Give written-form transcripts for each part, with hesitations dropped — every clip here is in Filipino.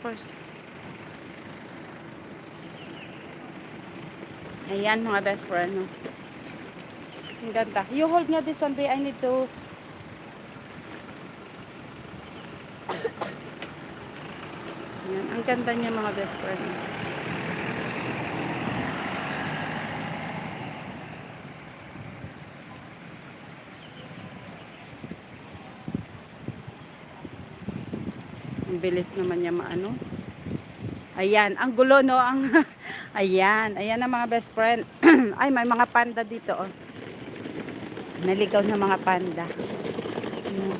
course. Ayan mga best friend. No? Ang ganda. You hold nga this one, babe. I need to... Ayan. Ang ganda niya mga best friend. Ang bilis naman niya maano. Ayan. Ang gulo no. Ang ayan. Ayan ang mga best friend. Ay may mga panda dito oh. Naligaw na mga panda. Ayan.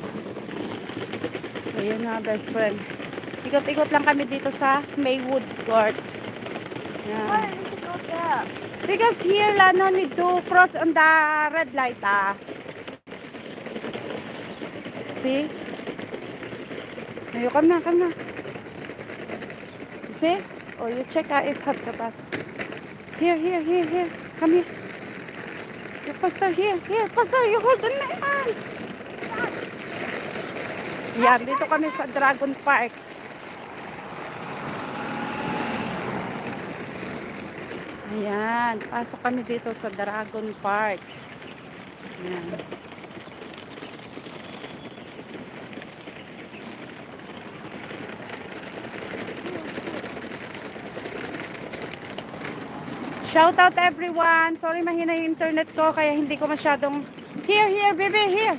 So yun mga best friend. Ikot-ikot lang kami dito sa Maywood Court. Why did you go there? Because here la no need to cross on the red light ah. See? Ayo, come na, come na. See? Oh, you check if hot the bus. Here. Come here. You faster here. Faster. You hold on my arms. Yan, dito kami sa Dragon Park. Ayan, pasok kami dito sa Dragon Park. Ayan. Shout out everyone. Sorry mahina yung internet ko kaya hindi ko masyadong here baby here.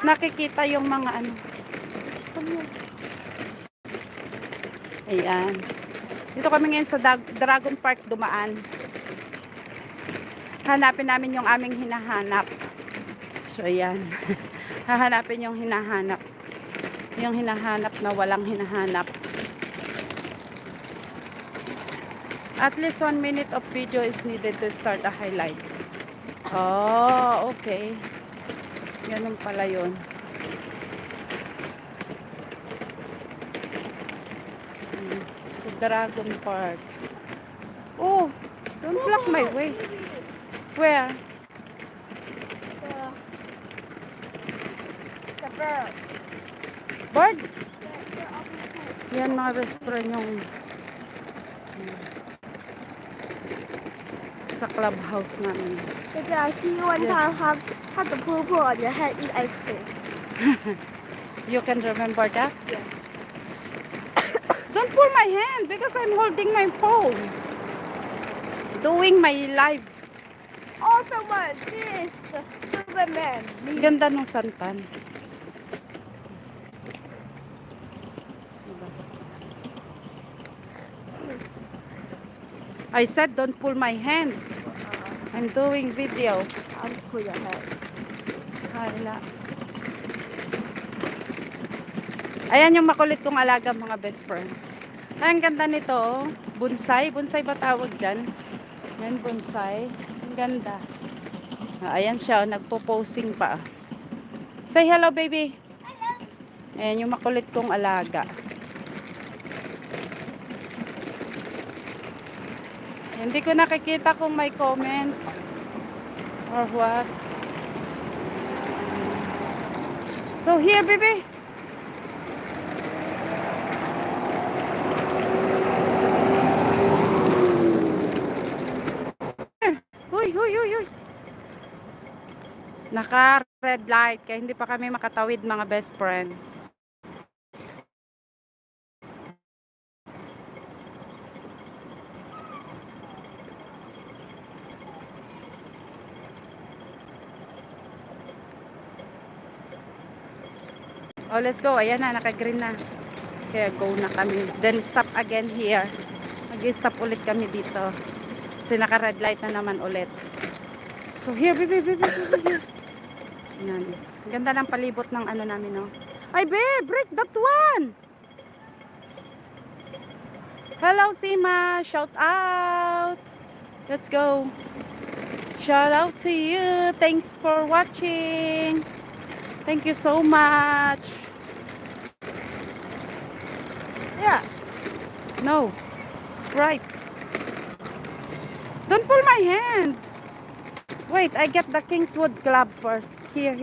Nakikita yung mga ano. Ayan. Dito kami ngayon sa Dragon Park dumaan. Hanapin namin yung aming hinahanap. So ayan. Hahanapin yung hinahanap. Yung hinahanap na walang hinahanap. At least 1 minute of video is needed to start a highlight. Oh, okay. Ganun pala yun. So, Dragon Park. Oh, don't block my way. Where? The bird. Bird? Yan mga best friend yung sa clubhouse namin. Did I see you one time have the poo-poo on your head eat ice cream? You can remember that? Yes. Don't pull my hand because I'm holding my phone. Doing my live. Oh, someone, this the Superman. Ganda ng santan. I said don't pull my hand. I'm doing video. I'll pull your head. Hala. Ayan yung makulit kong alaga mga best friend. Ay, ang ganda nito. Oh. Bonsai. Bonsai ba tawag dyan? Yan, bonsai. Ang ganda. Ayan siya. Nagpo-posing pa. Say hello, baby. Hello. Ayan yung makulit kong alaga. Hindi ko nakikita kung may comment or what. So here, baby. Huy. Naka red light kaya hindi pa kami makatawid mga best friend. Oh, let's go. Ayan na, naka-green na. Kaya go na kami. Then stop again here. Mag-stop ulit kami dito. Kasi naka-red light na naman ulit. So here, baby. Ayan. Ganda ng palibot ng ano namin, no? Ay, babe, break that one! Hello, Sima. Shout out. Let's go. Shout out to you. Thanks for watching. Thank you so much. Yeah. No. Right. Don't pull my hand. Wait, I get the Kingswood Club first. Here.